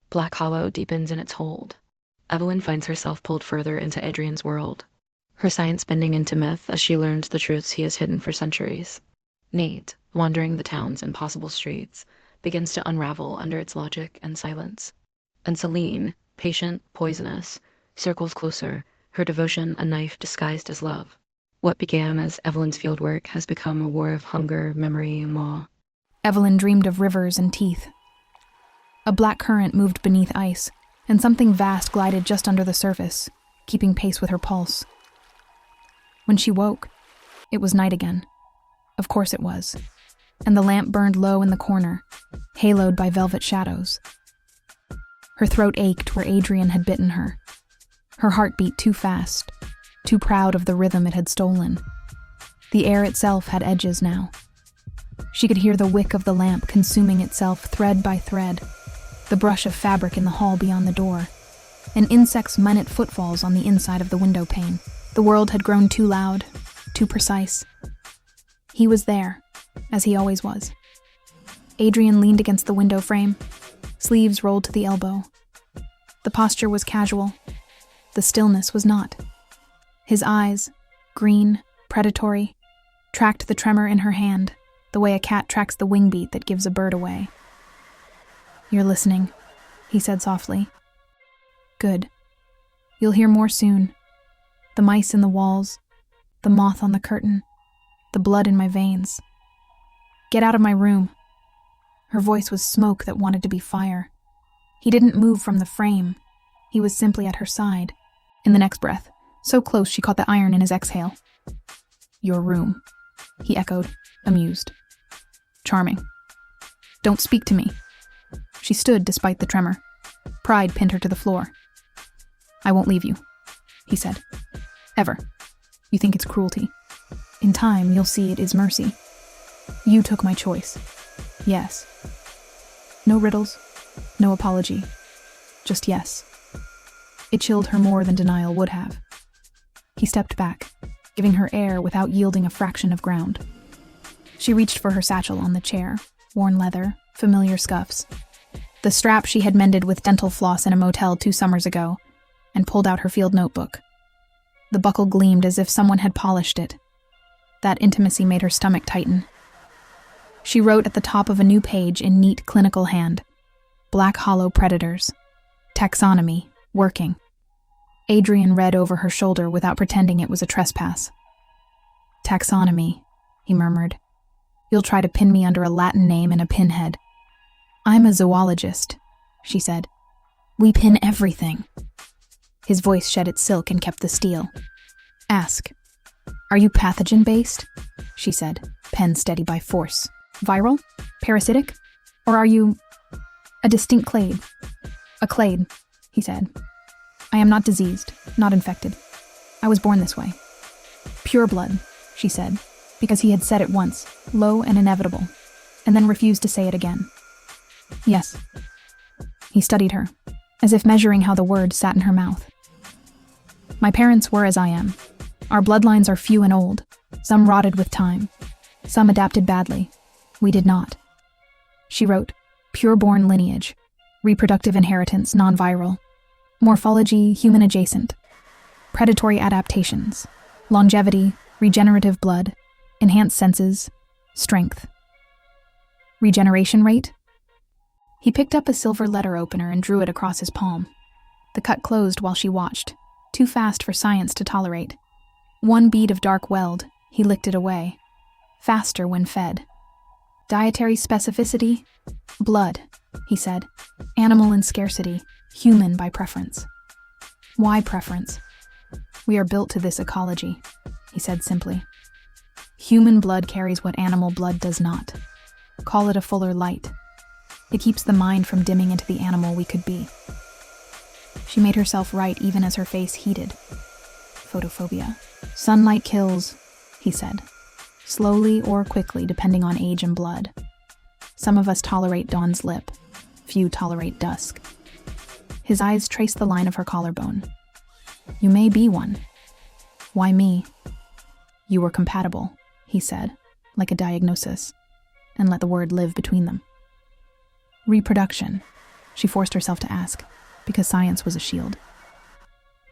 Black Hollow deepens in its hold. Evelyn finds herself pulled further into Adrian's world, her science bending into myth as she learns the truths he has hidden for centuries. Nate, wandering the town's impossible streets, begins to unravel under its logic and silence. And Selene, patient, poisonous, circles closer, her devotion a knife disguised as love. What began as Evelyn's fieldwork has become a war of hunger, memory, and maw. Evelyn dreamed of rivers and teeth. A black current moved beneath ice, and something vast glided just under the surface, keeping pace with her pulse. When she woke, it was night again. Of course it was. And the lamp burned low in the corner, haloed by velvet shadows. Her throat ached where Adrian had bitten her. Her heart beat too fast, too proud of the rhythm it had stolen. The air itself had edges now. She could hear the wick of the lamp consuming itself thread by thread, the brush of fabric in the hall beyond the door, and insects' minute footfalls on the inside of the window pane. The world had grown too loud, too precise. He was there, as he always was. Adrian leaned against the window frame, sleeves rolled to the elbow. The posture was casual. The stillness was not. His eyes, green, predatory, tracked the tremor in her hand, the way a cat tracks the wing beat that gives a bird away. "You're listening," he said softly. "Good. You'll hear more soon. The mice in the walls, the moth on the curtain, the blood in my veins. Get out of my room." Her voice was smoke that wanted to be fire. He didn't move from the frame. He was simply at her side. In the next breath, so close she caught the iron in his exhale. "Your room," he echoed, amused. "Charming. Don't speak to me." She stood despite the tremor. Pride pinned her to the floor. "I won't leave you," he said. "Ever. You think it's cruelty. In time, you'll see it is mercy. You took my choice. Yes. No riddles, no apology. Just yes." It chilled her more than denial would have. He stepped back, giving her air without yielding a fraction of ground. She reached for her satchel on the chair, worn leather, familiar scuffs. The strap she had mended with dental floss in a motel 2 summers ago, and pulled out her field notebook. The buckle gleamed as if someone had polished it. That intimacy made her stomach tighten. She wrote at the top of a new page in neat clinical hand, "Black Hollow Predators. Taxonomy. Working." Adrian read over her shoulder without pretending it was a trespass. "Taxonomy," he murmured. "You'll try to pin me under a Latin name and a pinhead." "I'm a zoologist," she said. "We pin everything." His voice shed its silk and kept the steel. "Ask. Are you pathogen-based?" she said, pen steady by force. "Viral? Parasitic? Or are you a distinct clade?" "A clade," he said. "I am not diseased, not infected. I was born this way." "Pure blood," she said, because he had said it once, low and inevitable, and then refused to say it again. "Yes." He studied her, as if measuring how the word sat in her mouth. "My parents were as I am. Our bloodlines are few and old, some rotted with time, some adapted badly. We did not." She wrote, "Pure-born lineage, reproductive inheritance, non-viral, morphology, human-adjacent, predatory adaptations, longevity, regenerative blood, enhanced senses, strength. Regeneration rate?" He picked up a silver letter opener and drew it across his palm. The cut closed while she watched, too fast for science to tolerate. One bead of dark weld, he licked it away. Faster when fed. "Dietary specificity? Blood," he said. "Animal in scarcity, human by preference." "Why preference?" "We are built to this ecology," he said simply. "Human blood carries what animal blood does not. Call it a fuller light. It keeps the mind from dimming into the animal we could be." She made herself right even as her face heated. "Photophobia. Sunlight kills," he said. "Slowly or quickly, depending on age and blood. Some of us tolerate dawn's lip. Few tolerate dusk." His eyes traced the line of her collarbone. "You may be one." "Why me?" "You were compatible," he said, like a diagnosis, and let the word live between them. "Reproduction," she forced herself to ask, because science was a shield.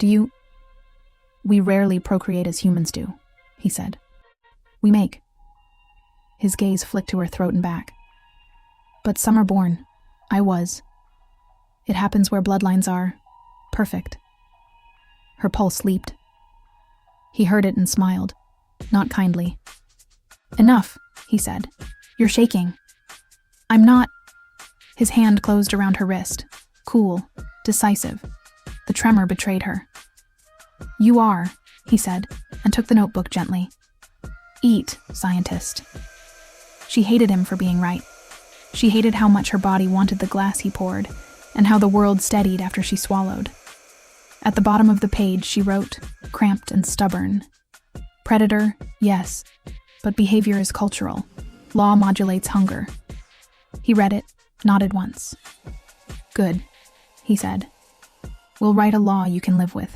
We rarely procreate as humans do, he said. We make. His gaze flicked to her throat and back. But some are born. I was. It happens where bloodlines are perfect. Her pulse leaped. He heard it and smiled, not kindly. Enough, he said. You're shaking. I'm not. His hand closed around her wrist, cool, decisive. The tremor betrayed her. You are, he said, and took the notebook gently. Eat, scientist. She hated him for being right. She hated how much her body wanted the glass he poured, and how the world steadied after she swallowed. At the bottom of the page, she wrote, cramped and stubborn. Predator, yes, but behavior is cultural. Law modulates hunger. He read it, nodded once. Good, he said. We'll write a law you can live with.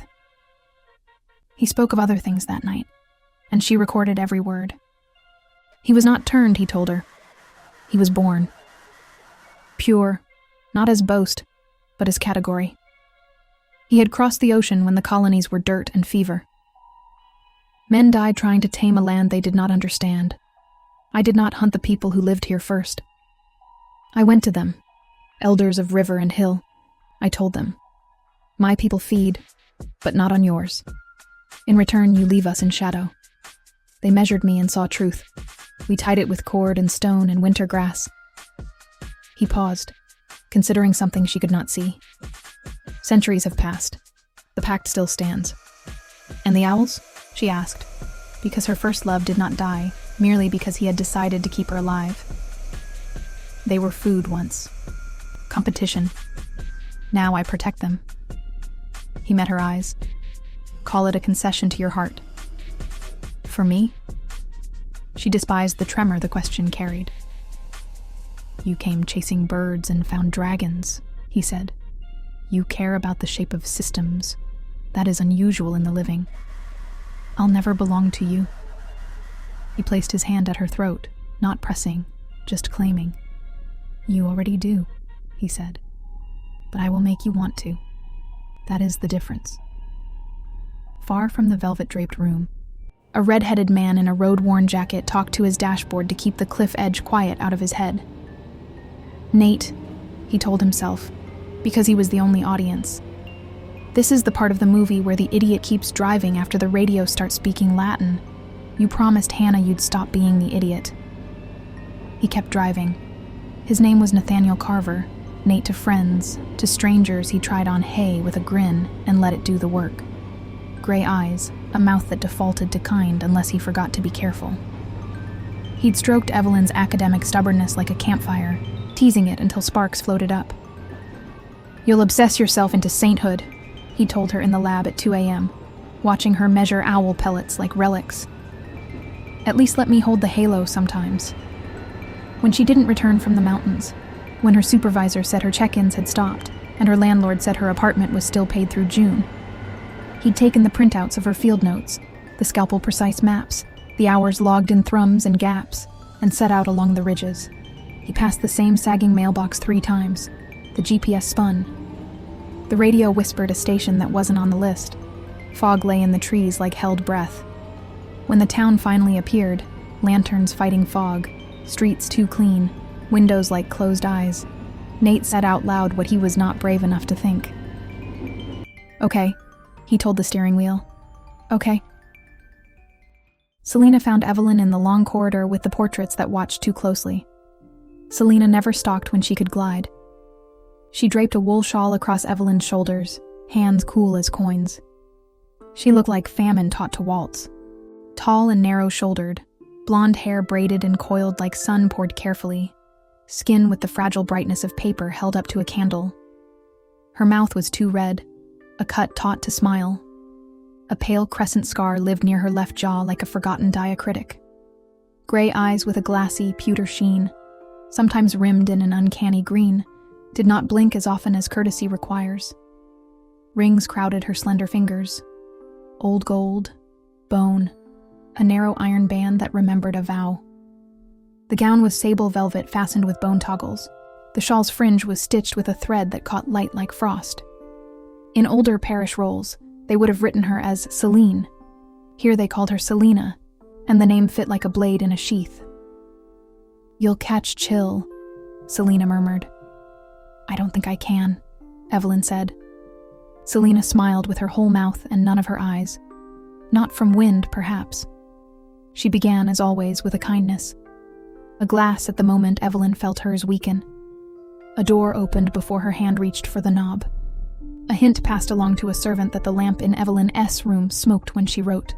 He spoke of other things that night, and she recorded every word. He was not turned, he told her. He was born. Pure, not as boast, but as category. He had crossed the ocean when the colonies were dirt and fever. Men died trying to tame a land they did not understand. I did not hunt the people who lived here first. I went to them, elders of river and hill. I told them, my people feed, but not on yours. In return, you leave us in shadow. They measured me and saw truth. We tied it with cord and stone and winter grass. He paused, considering something she could not see. Centuries have passed. The Pact still stands. And the owls? She asked, because her first love did not die, merely because he had decided to keep her alive. They were food once. Competition. Now I protect them. He met her eyes. Call it a concession to your heart. For me? She despised the tremor the question carried. You came chasing birds and found dragons, he said. You care about the shape of systems. That is unusual in the living. I'll never belong to you. He placed his hand at her throat, not pressing, just claiming. You already do, he said. But I will make you want to. That is the difference. Far from the velvet-draped room, a red-headed man in a road-worn jacket talked to his dashboard to keep the cliff edge quiet out of his head. Nate, he told himself, because he was the only audience. This is the part of the movie where the idiot keeps driving after the radio starts speaking Latin. You promised Hannah you'd stop being the idiot. He kept driving. His name was Nathaniel Carver. Nate to friends, to strangers he tried on hay with a grin and let it do the work. Gray eyes, a mouth that defaulted to kind unless he forgot to be careful. He'd stroked Evelyn's academic stubbornness like a campfire, teasing it until sparks floated up. You'll obsess yourself into sainthood, he told her in the lab at 2 a.m., watching her measure owl pellets like relics. At least let me hold the halo sometimes. When she didn't return from the mountains, when her supervisor said her check-ins had stopped, and her landlord said her apartment was still paid through June, he'd taken the printouts of her field notes, the scalpel-precise maps, the hours logged in thrums and gaps, and set out along the ridges. He passed the same sagging mailbox 3 times. The GPS spun. The radio whispered a station that wasn't on the list. Fog lay in the trees like held breath. When the town finally appeared, lanterns fighting fog, streets too clean, windows like closed eyes, Nate said out loud what he was not brave enough to think. Okay, he told the steering wheel. Okay. Selena found Evelyn in the long corridor with the portraits that watched too closely. Selena never stalked when she could glide. She draped a wool shawl across Evelyn's shoulders, hands cool as coins. She looked like famine taught to waltz. Tall and narrow-shouldered, blonde hair braided and coiled like sun poured carefully, skin with the fragile brightness of paper held up to a candle. Her mouth was too red, a cut taught to smile. A pale crescent scar lived near her left jaw like a forgotten diacritic. Gray eyes with a glassy, pewter sheen, sometimes rimmed in an uncanny green, did not blink as often as courtesy requires. Rings crowded her slender fingers. Old gold, bone, a narrow iron band that remembered a vow. The gown was sable velvet fastened with bone toggles, The shawl's fringe was stitched with a thread that caught light like frost. In older parish rolls, they would have written her as Selene. Here they called her Selena, and the name fit like a blade in a sheath. "You'll catch chill," Selena murmured. "I don't think I can," Evelyn said. Selena smiled with her whole mouth and none of her eyes. Not from wind, perhaps. She began, as always, with a kindness. A glass at the moment Evelyn felt hers weaken. A door opened before her hand reached for the knob. A hint passed along to a servant that the lamp in Evelyn's room smoked when she wrote.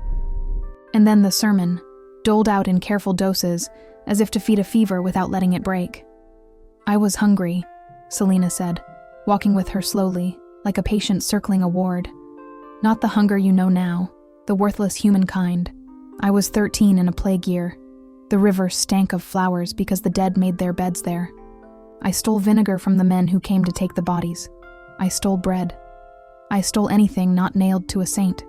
And then the sermon, doled out in careful doses, as if to feed a fever without letting it break. "I was hungry," Selena said, walking with her slowly, like a patient circling a ward. "Not the hunger you know now, the worthless humankind. I was 13 in a plague year. The river stank of flowers because the dead made their beds there. I stole vinegar from the men who came to take the bodies. I stole bread. I stole anything not nailed to a saint."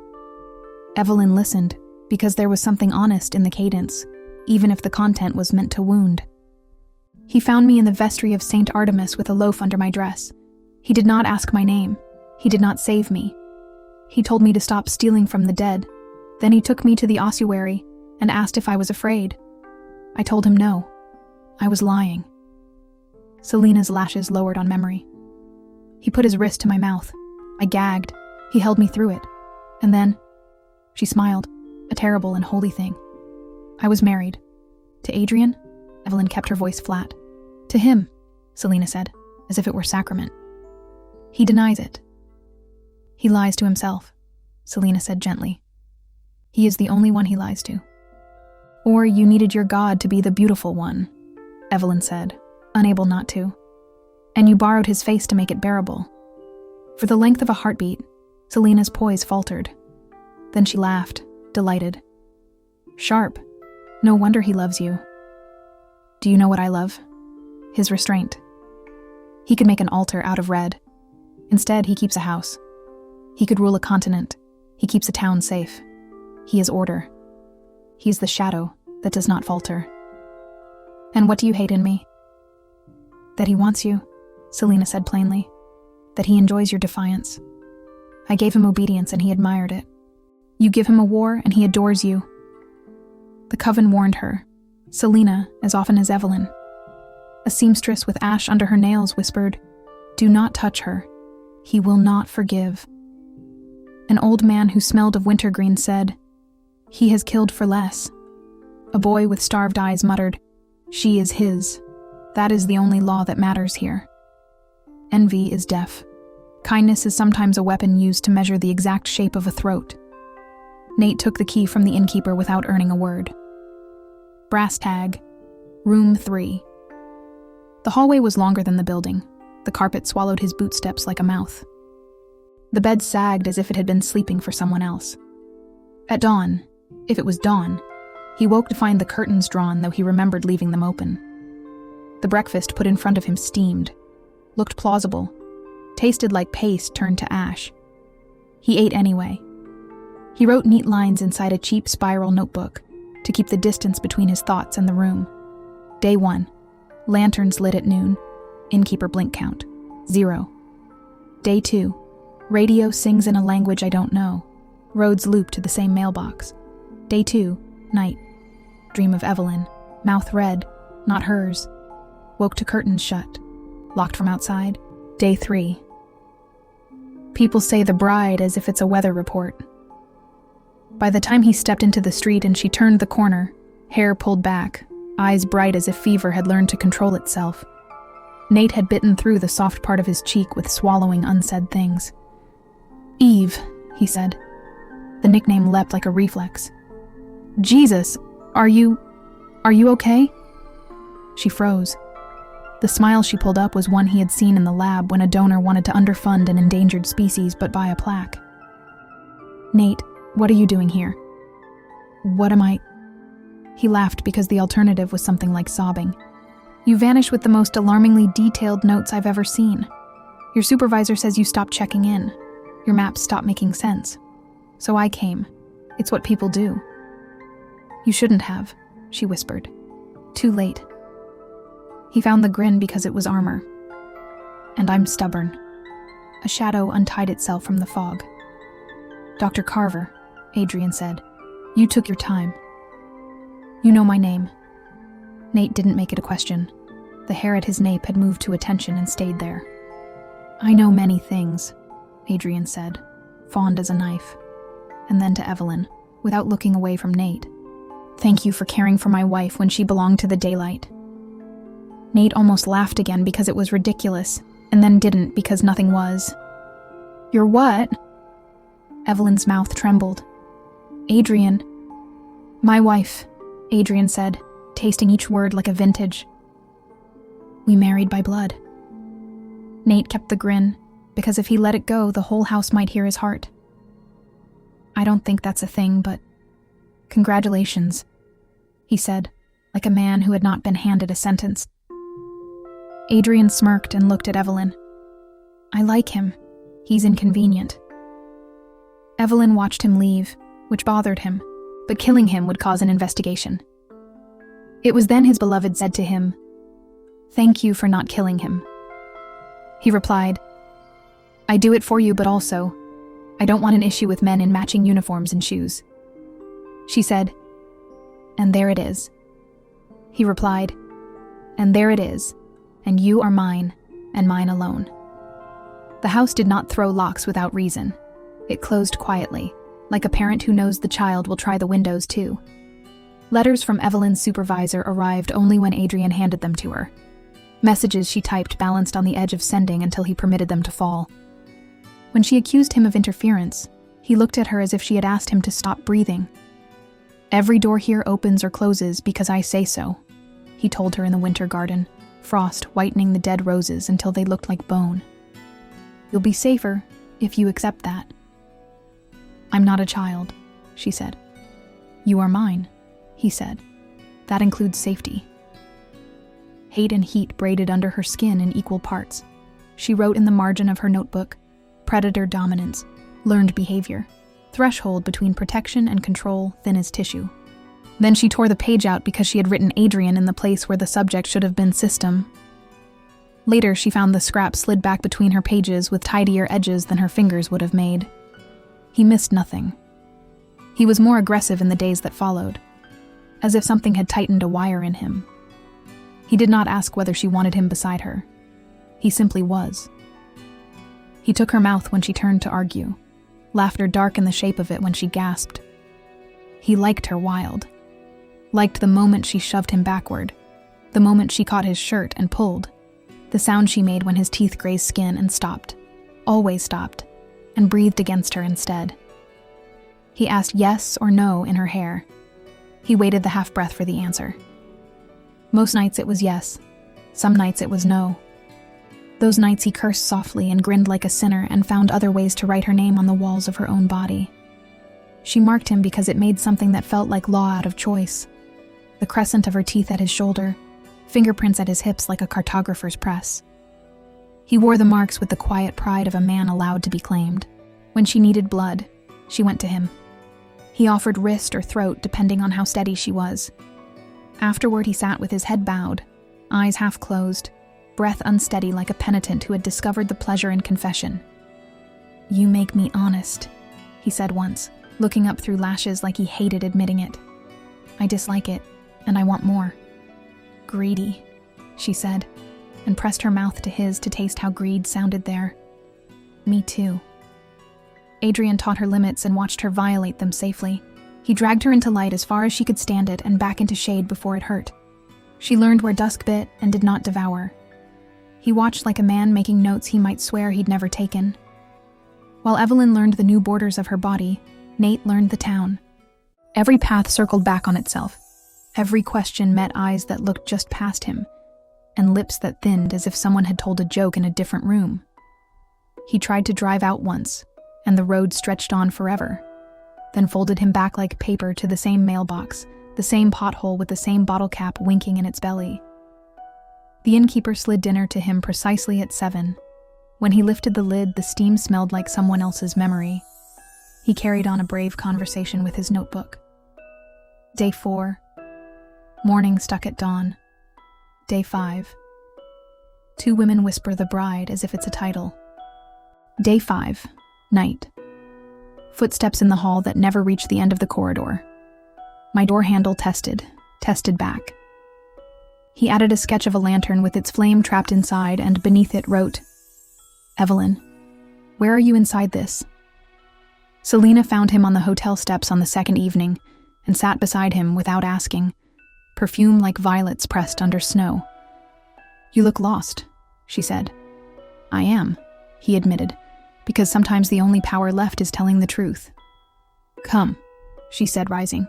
Evelyn listened, because there was something honest in the cadence, even if the content was meant to wound. "He found me in the vestry of Saint Artemis with a loaf under my dress. He did not ask my name. He did not save me. He told me to stop stealing from the dead. Then he took me to the ossuary and asked if I was afraid. I told him no. I was lying." Selena's lashes lowered on memory. "He put his wrist to my mouth. I gagged. He held me through it. And then," she smiled, "a terrible and holy thing. I was married. To Adrian?" Evelyn kept her voice flat. "To him," Selena said, as if it were sacrament. "He denies it." "He lies to himself," Selena said gently. "He is the only one he lies to." "Or you needed your God to be the beautiful one," Evelyn said, unable not to. "And you borrowed his face to make it bearable." For the length of a heartbeat, Selena's poise faltered. Then she laughed, delighted. "Sharp. No wonder he loves you." "Do you know what I love? His restraint. He could make an altar out of red. Instead, he keeps a house. He could rule a continent. He keeps a town safe. He is order. He is the shadow that does not falter." "And what do you hate in me?" "That he wants you," Selena said plainly. "That he enjoys your defiance. I gave him obedience and he admired it. You give him a war and he adores you." The coven warned her. Selena, as often as Evelyn. A seamstress with ash under her nails whispered, "Do not touch her. He will not forgive." An old man who smelled of wintergreen said, "He has killed for less." A boy with starved eyes muttered, "She is his. That is the only law that matters here." Envy is deaf. Kindness is sometimes a weapon used to measure the exact shape of a throat. Nate took the key from the innkeeper without earning a word. Brass tag, room 3. The hallway was longer than the building. The carpet swallowed his bootsteps like a mouth. The bed sagged as if it had been sleeping for someone else. At dawn, if it was dawn, he woke to find the curtains drawn, though he remembered leaving them open. The breakfast put in front of him steamed, looked plausible, tasted like paste turned to ash. He ate anyway. He wrote neat lines inside a cheap spiral notebook to keep the distance between his thoughts and the room. Day 1, lanterns lit at noon, innkeeper blink count, 0. Day 2, radio sings in a language I don't know, roads loop to the same mailbox. Day 2, night, dream of Evelyn, mouth red, not hers, woke to curtains shut, locked from outside. Day 3. People say the bride as if it's a weather report. By the time he stepped into the street and she turned the corner, hair pulled back, eyes bright as if fever had learned to control itself, Nate had bitten through the soft part of his cheek with swallowing unsaid things. "Eve," he said. The nickname leapt like a reflex. "Jesus, are you okay?" She froze. The smile she pulled up was one he had seen in the lab when a donor wanted to underfund an endangered species but buy a plaque. "Nate, what are you doing here?" "What am I?" He laughed because the alternative was something like sobbing. "You vanish with the most alarmingly detailed notes I've ever seen. Your supervisor says you stopped checking in. Your maps stopped making sense. So I came. It's what people do." "You shouldn't have," she whispered. "Too late." He found the grin because it was armor, and I'm stubborn." A shadow untied itself from the fog. "Dr. Carver," Adrian said, "you took your time. You know my name." Nate didn't make it a question. The hair at his nape had moved to attention and stayed there. "I know many things," Adrian said, fond as a knife. And then to Evelyn, without looking away from Nate. "Thank you for caring for my wife when she belonged to the daylight." Nate almost laughed again because it was ridiculous, and then didn't because nothing was. "You're what?" Evelyn's mouth trembled. "Adrian." "My wife," Adrian said, tasting each word like a vintage. "We married by blood." Nate kept the grin, because if he let it go, the whole house might hear his heart. "I don't think that's a thing, but congratulations," he said, like a man who had not been handed a sentence. Adrian smirked and looked at Evelyn. "I like him. He's inconvenient." Evelyn watched him leave, which bothered him, but killing him would cause an investigation. It was then his beloved said to him, "Thank you for not killing him." He replied, "I do it for you, but also, I don't want an issue with men in matching uniforms and shoes." She said, "And there it is." He replied, "And there it is, and you are mine, and mine alone." The house did not throw locks without reason. It closed quietly, like a parent who knows the child will try the windows too. Letters from Evelyn's supervisor arrived only when Adrian handed them to her. Messages she typed balanced on the edge of sending until he permitted them to fall. When she accused him of interference, he looked at her as if she had asked him to stop breathing. "Every door here opens or closes because I say so," he told her in the winter garden, frost whitening the dead roses until they looked like bone. "You'll be safer if you accept that." "I'm not a child," she said. "You are mine," he said. "That includes safety." Hate and heat braided under her skin in equal parts. She wrote in the margin of her notebook, "Predator dominance, learned behavior, threshold between protection and control thin as tissue." Then she tore the page out because she had written Adrian in the place where the subject should have been system. Later, she found the scrap slid back between her pages with tidier edges than her fingers would have made. He missed nothing. He was more aggressive in the days that followed, as if something had tightened a wire in him. He did not ask whether she wanted him beside her. He simply was. He took her mouth when she turned to argue, laughter dark in the shape of it when she gasped. He liked her wild. Liked the moment she shoved him backward, the moment she caught his shirt and pulled, the sound she made when his teeth grazed skin and stopped, always stopped, and breathed against her instead. He asked yes or no in her hair. He waited the half-breath for the answer. Most nights it was yes. Some nights it was no. Those nights he cursed softly and grinned like a sinner and found other ways to write her name on the walls of her own body. She marked him because it made something that felt like law out of choice. The crescent of her teeth at his shoulder, fingerprints at his hips like a cartographer's press. He wore the marks with the quiet pride of a man allowed to be claimed. When she needed blood, she went to him. He offered wrist or throat depending on how steady she was. Afterward, he sat with his head bowed, eyes half closed, breath unsteady like a penitent who had discovered the pleasure in confession. "You make me honest," he said once, looking up through lashes like he hated admitting it. "I dislike it, and I want more." "Greedy," she said, and pressed her mouth to his to taste how greed sounded there. "Me too." Adrian taught her limits and watched her violate them safely. He dragged her into light as far as she could stand it and back into shade before it hurt. She learned where dusk bit and did not devour. He watched like a man making notes he might swear he'd never taken. While Evelyn learned the new borders of her body, Nate learned the town. Every path circled back on itself. Every question met eyes that looked just past him, and lips that thinned as if someone had told a joke in a different room. He tried to drive out once, and the road stretched on forever, then folded him back like paper to the same mailbox, the same pothole with the same bottle cap winking in its belly. The innkeeper slid dinner to him precisely at 7. When he lifted the lid, the steam smelled like someone else's memory. He carried on a brave conversation with his notebook. Day 4. Morning stuck at dawn. Day 5. Two women whisper the bride as if it's a title. Day 5, night. Footsteps in the hall that never reach the end of the corridor. My door handle tested back. He added a sketch of a lantern with its flame trapped inside, and beneath it wrote, "Evelyn, where are you inside this?" Selene found him on the hotel steps on the second evening and sat beside him without asking, perfume like violets pressed under snow. "You look lost," she said. "I am," he admitted, "because sometimes the only power left is telling the truth." "Come," she said, rising.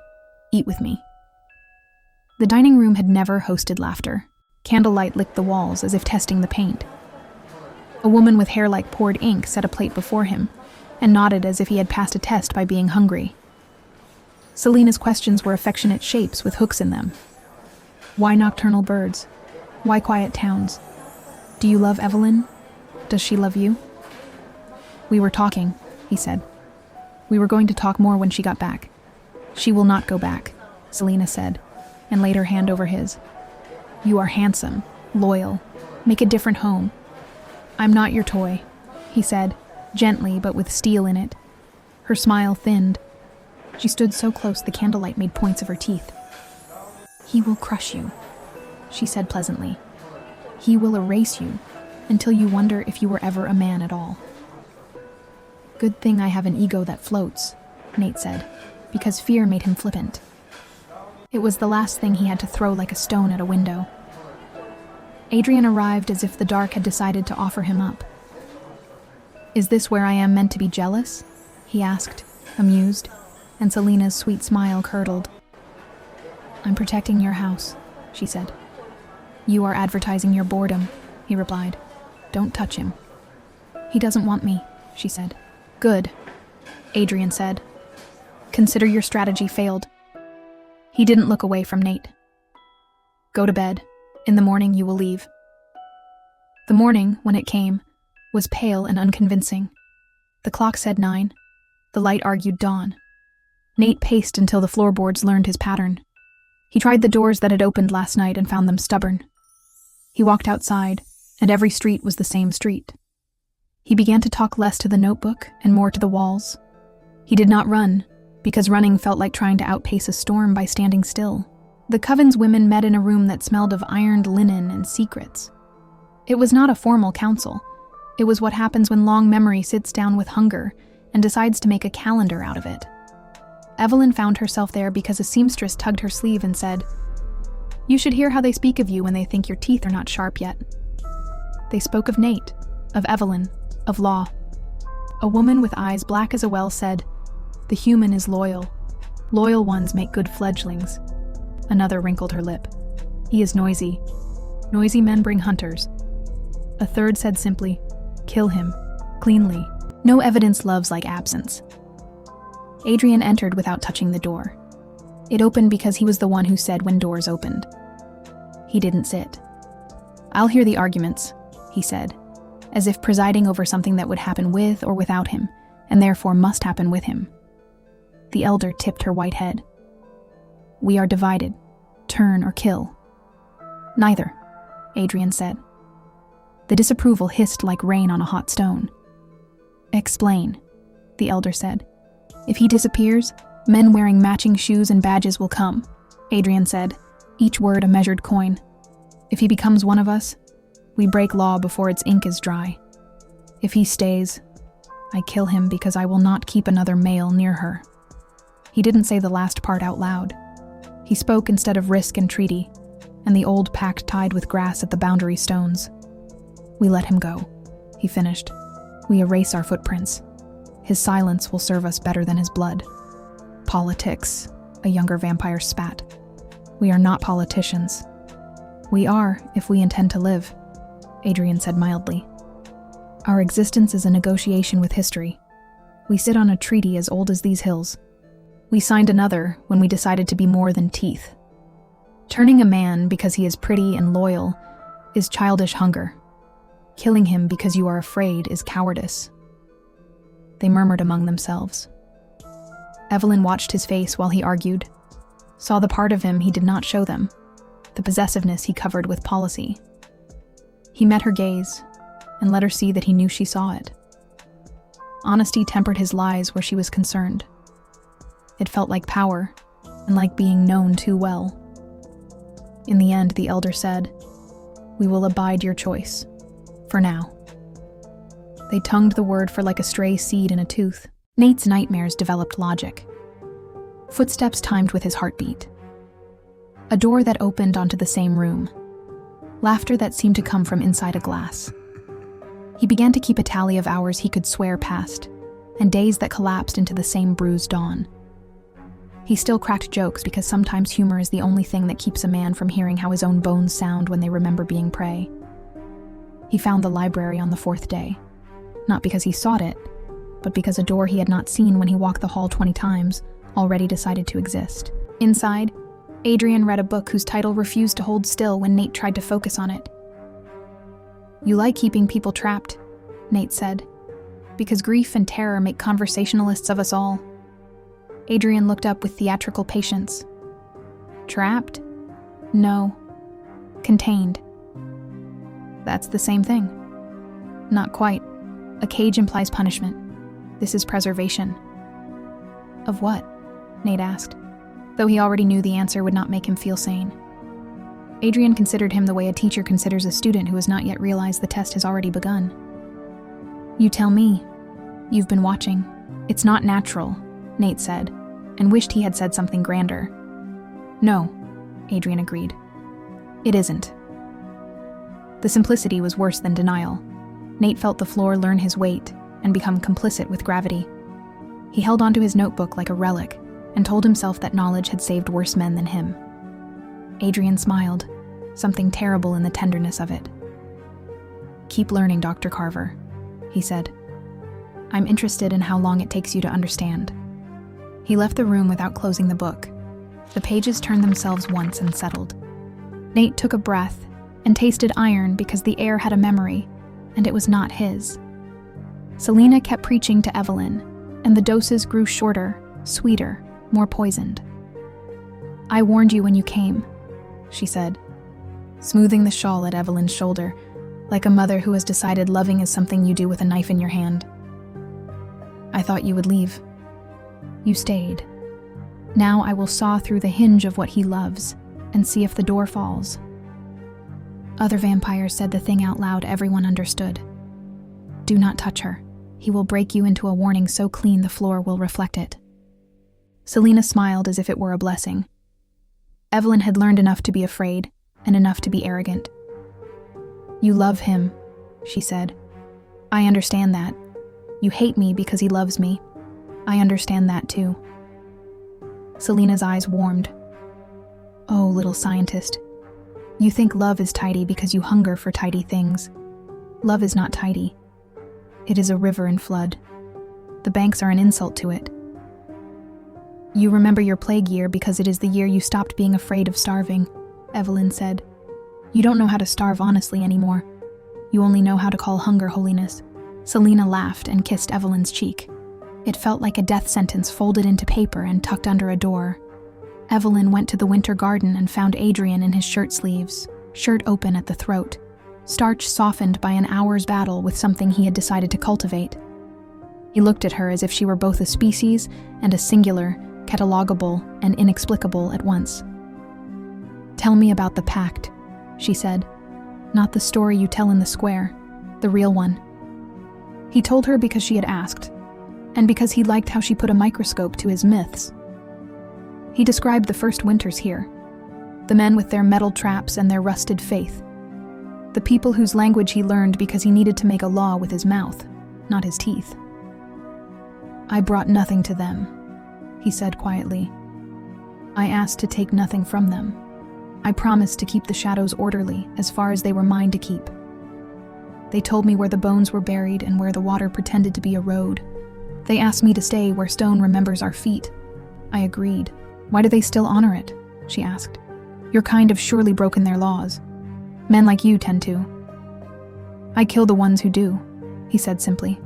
"Eat with me." The dining room had never hosted laughter. Candlelight licked the walls as if testing the paint. A woman with hair like poured ink set a plate before him and nodded as if he had passed a test by being hungry. Selena's questions were affectionate shapes with hooks in them. Why nocturnal birds? Why quiet towns? Do you love Evelyn? Does she love you? "We were talking," he said. "We were going to talk more when she got back." "She will not go back," Selena said, and laid her hand over his. "You are handsome, loyal. Make a different home." "I'm not your toy," he said, gently but with steel in it. Her smile thinned. She stood so close the candlelight made points of her teeth. "He will crush you," she said pleasantly. "He will erase you until you wonder if you were ever a man at all." "Good thing I have an ego that floats," Nate said, because fear made him flippant. It was the last thing he had to throw like a stone at a window. Adrian arrived as if the dark had decided to offer him up. "Is this where I am meant to be jealous?" he asked, amused, and Selena's sweet smile curdled. "I'm protecting your house," she said. "You are advertising your boredom," he replied. "Don't touch him." "He doesn't want me," she said. "Good," Adrian said. "Consider your strategy failed." He didn't look away from Nate. "Go to bed. In the morning you will leave." The morning, when it came, was pale and unconvincing. The clock said 9. The light argued dawn. Nate paced until the floorboards learned his pattern. He tried the doors that had opened last night and found them stubborn. He walked outside, and every street was the same street. He began to talk less to the notebook and more to the walls. He did not run, because running felt like trying to outpace a storm by standing still. The Coven's women met in a room that smelled of ironed linen and secrets. It was not a formal council. It was what happens when long memory sits down with hunger and decides to make a calendar out of it. Evelyn found herself there because a seamstress tugged her sleeve and said, "You should hear how they speak of you when they think your teeth are not sharp yet." They spoke of Nate, of Evelyn, of law. A woman with eyes black as a well said, "The human is loyal. Loyal ones make good fledglings." Another wrinkled her lip. "He is noisy. Noisy men bring hunters." A third said simply, "Kill him. Cleanly. No evidence loves like absence." Adrian entered without touching the door. It opened because he was the one who said when doors opened. He didn't sit. "I'll hear the arguments," he said, as if presiding over something that would happen with or without him, and therefore must happen with him. The elder tipped her white head. "We are divided. Turn or kill." "Neither," Adrian said. The disapproval hissed like rain on a hot stone. "Explain," the elder said. "If he disappears, men wearing matching shoes and badges will come," Adrian said, each word a measured coin. "If he becomes one of us, we break law before its ink is dry. If he stays, I kill him because I will not keep another male near her." He didn't say the last part out loud. He spoke instead of risk and treaty, and the old pact tied with grass at the boundary stones. "We let him go," he finished. "We erase our footprints. His silence will serve us better than his blood." "Politics," a younger vampire spat. "We are not politicians." "We are, if we intend to live," Adrian said mildly. "Our existence is a negotiation with history. We sit on a treaty as old as these hills. We signed another when we decided to be more than teeth. Turning a man because he is pretty and loyal is childish hunger. Killing him because you are afraid is cowardice." They murmured among themselves. Evelyn watched his face while he argued, saw the part of him he did not show them, the possessiveness he covered with policy. He met her gaze and let her see that he knew she saw it. Honesty tempered his lies where she was concerned. It felt like power and like being known too well. In the end, the elder said, "We will abide your choice, for now." They tongued the word for like a stray seed in a tooth. Nate's nightmares developed logic. Footsteps timed with his heartbeat. A door that opened onto the same room. Laughter that seemed to come from inside a glass. He began to keep a tally of hours he could swear past, and days that collapsed into the same bruised dawn. He still cracked jokes because sometimes humor is the only thing that keeps a man from hearing how his own bones sound when they remember being prey. He found the library on the 4th day, not because he sought it, but because a door he had not seen when he walked the hall 20 times already decided to exist. Inside, Adrian read a book whose title refused to hold still when Nate tried to focus on it. "You like keeping people trapped," Nate said, "because grief and terror make conversationalists of us all." Adrian looked up with theatrical patience. "Trapped? No. Contained." "That's the same thing." "Not quite. A cage implies punishment. This is preservation." "Of what?" Nate asked, though he already knew the answer would not make him feel sane. Adrian considered him the way a teacher considers a student who has not yet realized the test has already begun. "You tell me. You've been watching." "It's not natural," Nate said, and wished he had said something grander. "No," Adrian agreed. "It isn't." The simplicity was worse than denial. Nate felt the floor learn his weight and become complicit with gravity. He held onto his notebook like a relic and told himself that knowledge had saved worse men than him. Adrian smiled, something terrible in the tenderness of it. "Keep learning, Dr. Carver," he said. "I'm interested in how long it takes you to understand." He left the room without closing the book. The pages turned themselves once and settled. Nate took a breath and tasted iron because the air had a memory, and it was not his. Selene kept preaching to Evelyn, and the doses grew shorter, sweeter, more poisoned. "I warned you when you came," she said, smoothing the shawl at Evelyn's shoulder, like a mother who has decided loving is something you do with a knife in your hand. "I thought you would leave. You stayed. Now I will saw through the hinge of what he loves and see if the door falls." Other vampires said the thing out loud everyone understood. "Do not touch her. He will break you into a warning so clean the floor will reflect it." Selene smiled as if it were a blessing. Evelyn had learned enough to be afraid and enough to be arrogant. "You love him," she said. "I understand that. You hate me because he loves me. I understand that too." Selena's eyes warmed. "Oh, little scientist. You think love is tidy because you hunger for tidy things. Love is not tidy. It is a river in flood. The banks are an insult to it. You remember your plague year because it is the year you stopped being afraid of starving," Evelyn said. "You don't know how to starve honestly anymore. You only know how to call hunger holiness." Selena laughed and kissed Evelyn's cheek. It felt like a death sentence folded into paper and tucked under a door. Evelyn went to the winter garden and found Adrian in his shirt sleeves, shirt open at the throat, starch softened by an hour's battle with something he had decided to cultivate. He looked at her as if she were both a species and a singular, catalogable and inexplicable at once. "Tell me about the Pact," she said. "Not the story you tell in the square, the real one." He told her because she had asked, and because he liked how she put a microscope to his myths. He described the first winters here, the men with their metal traps and their rusted faith, the people whose language he learned because he needed to make a law with his mouth, not his teeth. "I brought nothing to them," he said quietly. "I asked to take nothing from them. I promised to keep the shadows orderly as far as they were mine to keep. They told me where the bones were buried and where the water pretended to be a road. They asked me to stay where stone remembers our feet. I agreed. Why do they still honor it?" she asked. "Your kind have surely broken their laws. Men like you tend to." "I kill the ones who do," he said simply.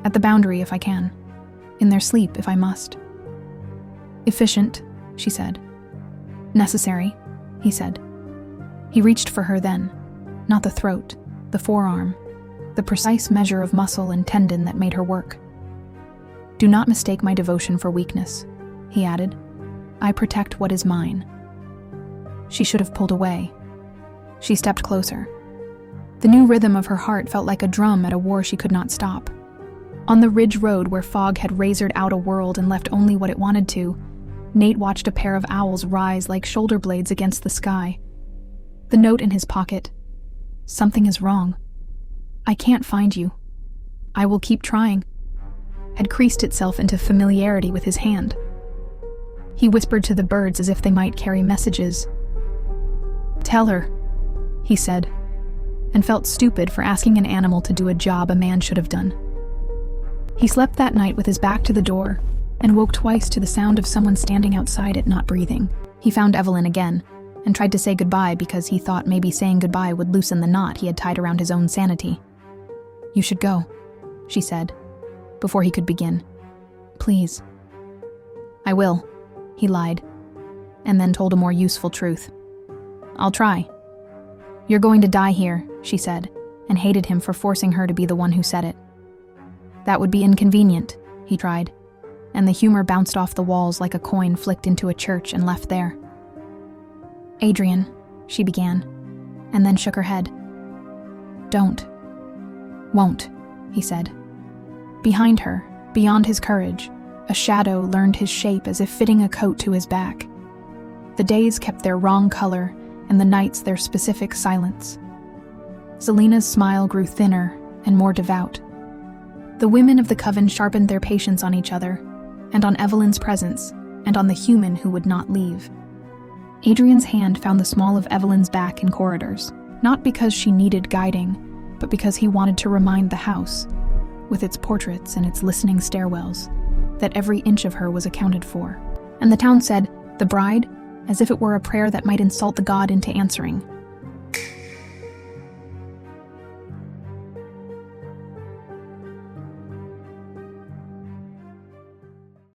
"At the boundary if I can. In their sleep if I must." "Efficient," she said. "Necessary," he said. He reached for her then, not the throat, the forearm, the precise measure of muscle and tendon that made her work. "Do not mistake my devotion for weakness," he added. "I protect what is mine." She should have pulled away. She stepped closer. The new rhythm of her heart felt like a drum at a war she could not stop. On the ridge road where fog had razored out a world and left only what it wanted to, Nate watched a pair of owls rise like shoulder blades against the sky. The note in his pocket, "Something is wrong. I can't find you. I will keep trying," had creased itself into familiarity with his hand. He whispered to the birds as if they might carry messages. "Tell her," he said, and felt stupid for asking an animal to do a job a man should have done. He slept that night with his back to the door and woke twice to the sound of someone standing outside it not breathing. He found Evelyn again and tried to say goodbye because he thought maybe saying goodbye would loosen the knot he had tied around his own sanity. "You should go," she said, before he could begin. "Please." "I will," he lied, and then told a more useful truth. "I'll try." "You're going to die here," she said, and hated him for forcing her to be the one who said it. "That would be inconvenient," he tried, and the humor bounced off the walls like a coin flicked into a church and left there. "Adrian," she began, and then shook her head. "Don't." "Won't," he said. Behind her, beyond his courage, a shadow learned his shape as if fitting a coat to his back. The days kept their wrong color, and the nights their specific silence. Selena's smile grew thinner and more devout. The women of the coven sharpened their patience on each other, and on Evelyn's presence, and on the human who would not leave. Adrian's hand found the small of Evelyn's back in corridors, not because she needed guiding, but because he wanted to remind the house, with its portraits and its listening stairwells, that every inch of her was accounted for. And the town said, "The bride," as if it were a prayer that might insult the god into answering.